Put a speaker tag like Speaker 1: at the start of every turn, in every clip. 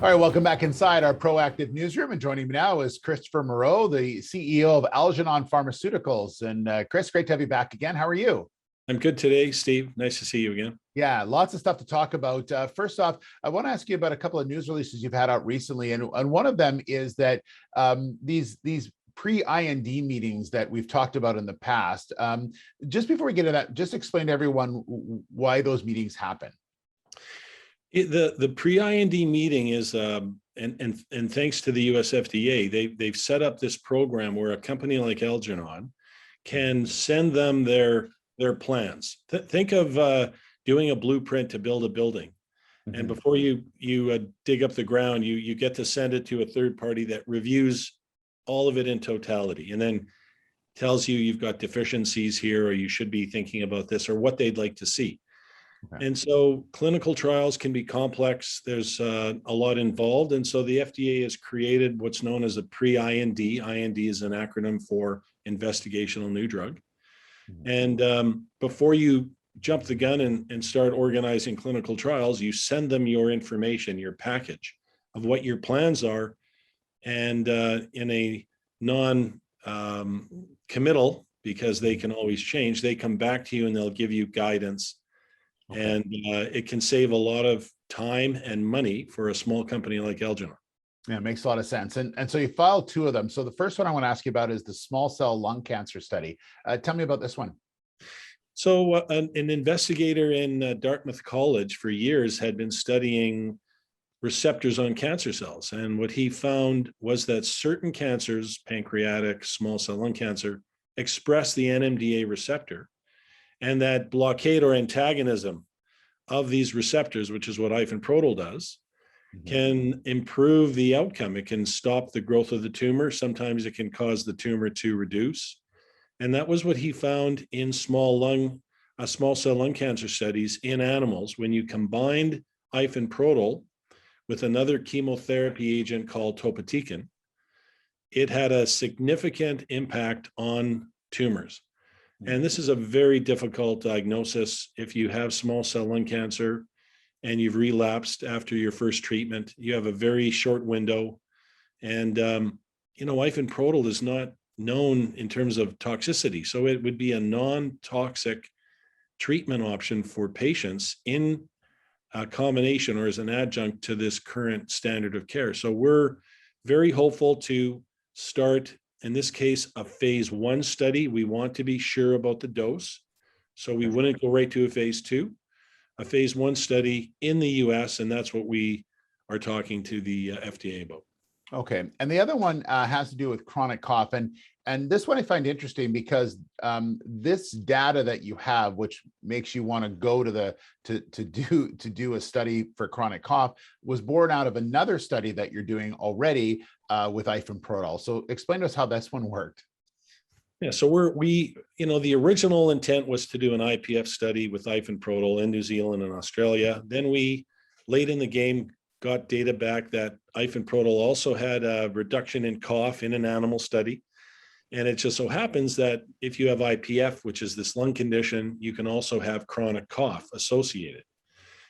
Speaker 1: All right, welcome back inside our proactive newsroom. And joining me now is Christopher Moreau, the CEO of Algernon Pharmaceuticals. And Chris, great to have you back again. How are you?
Speaker 2: I'm good today, Steve. Nice to see you again.
Speaker 1: Yeah, lots of stuff to talk about. First off, I want to ask you about a couple of news releases you've had out recently. And one of them is that these pre-IND meetings that we've talked about in the past. Just before we get into that, just explain to everyone why those meetings happen.
Speaker 2: The pre-IND meeting is, and thanks to the US FDA, they've set up this program where a company like Algernon can send them their plans. Think of doing a blueprint to build a building. Mm-hmm. And before you dig up the ground, you get to send it to a third party that reviews all of it in totality and then tells you you've got deficiencies here, or you should be thinking about this, or what they'd like to see. Okay. And so clinical trials can be complex. There's a lot involved. And so the FDA has created what's known as a pre-IND. IND is an acronym for investigational new drug. Mm-hmm. And before you jump the gun and start organizing clinical trials, you send them your information, your package of what your plans are. And in a non-committal, because they can always change, they come back to you and they'll give you guidance. Okay. And it can save a lot of time and money for a small company like Algernon.
Speaker 1: Yeah, it makes a lot of sense. And so you filed two of them. So the first one I want to ask you about is the small cell lung cancer study. Tell me about this one.
Speaker 2: So an investigator in Dartmouth College for years had been studying receptors on cancer cells. And what he found was that certain cancers, pancreatic, small cell lung cancer, express the NMDA receptor. And that blockade or antagonism of these receptors, which is what ifinaprotol does, mm-hmm. can improve the outcome. It can stop the growth of the tumor. Sometimes it can cause the tumor to reduce. And that was what he found in small cell lung cancer studies in animals. When you combined ifinaprotol with another chemotherapy agent called topotecan, it had a significant impact on tumors. And this is a very difficult diagnosis. If you have small cell lung cancer and you've relapsed after your first treatment, you have a very short window. And, ifinaprotol is not known in terms of toxicity. So it would be a non-toxic treatment option for patients in a combination or as an adjunct to this current standard of care. So we're very hopeful to start, in this case, a phase 1 study. We want to be sure about the dose. So we wouldn't go right to a phase 2, a phase 1 study in the US, and that's what we are talking to the FDA about.
Speaker 1: Okay. And the other one has to do with chronic cough. And this one I find interesting because this data that you have, which makes you want to go to do a study for chronic cough, was born out of another study that you're doing already with ifinaprotol. So explain to us how this one worked.
Speaker 2: Yeah, so the original intent was to do an IPF study with ifinaprotol in New Zealand and Australia. Then we, late in the game, got data back that ifinaprotol also had a reduction in cough in an animal study. And it just so happens that if you have IPF, which is this lung condition, you can also have chronic cough associated.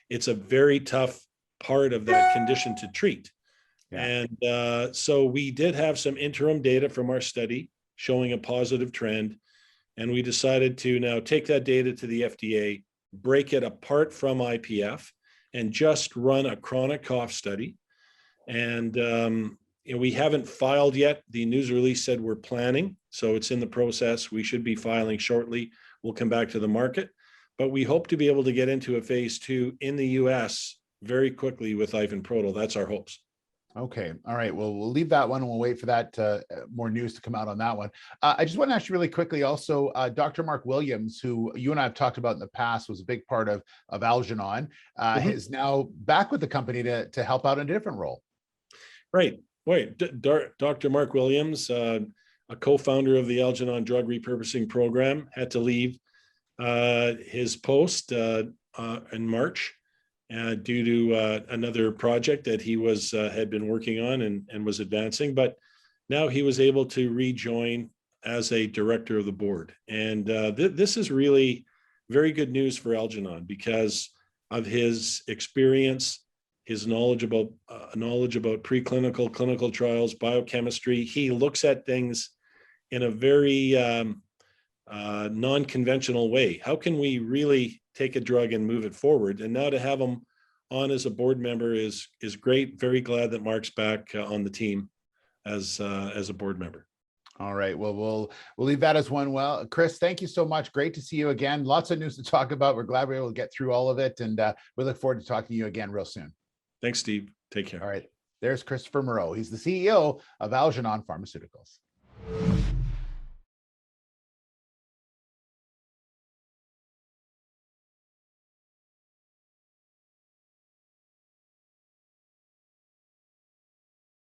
Speaker 2: It's a very tough part of that condition to treat. Yeah. And so we did have some interim data from our study showing a positive trend. And we decided to now take that data to the FDA, break it apart from IPF, and just run a chronic cough study. And we haven't filed yet. The news release said we're planning, so it's in the process. We should be filing shortly. We'll come back to the market, but we hope to be able to get into a phase 2 in the US very quickly with ifinaprotol. That's our hopes.
Speaker 1: Okay. All right. Well, we'll leave that one and we'll wait for that more news to come out on that one. I just want to ask you really quickly also, Dr. Mark Williams, who you and I have talked about in the past, was a big part of Algernon, mm-hmm. is now back with the company to help out in a different role.
Speaker 2: Right. Dr. Mark Williams, a co-founder of the Algernon Drug Repurposing Program, had to leave his post in March. Due to another project that he had been working on and was advancing, but now he was able to rejoin as a director of the board. And this is really very good news for Algernon because of his experience, his knowledge about preclinical, clinical trials, biochemistry. He looks at things in a very non-conventional way. How can we really take a drug and move it forward? And now to have him on as a board member is great. Very glad that Mark's back on the team as a board member.
Speaker 1: All right. Well, we'll leave that as one. Well, Chris, thank you so much. Great to see you again. Lots of news to talk about. We're glad we were able to get through all of it, and we look forward to talking to you again real soon.
Speaker 2: Thanks, Steve. Take care.
Speaker 1: All right. There's Christopher Moreau. He's the CEO of Algernon Pharmaceuticals.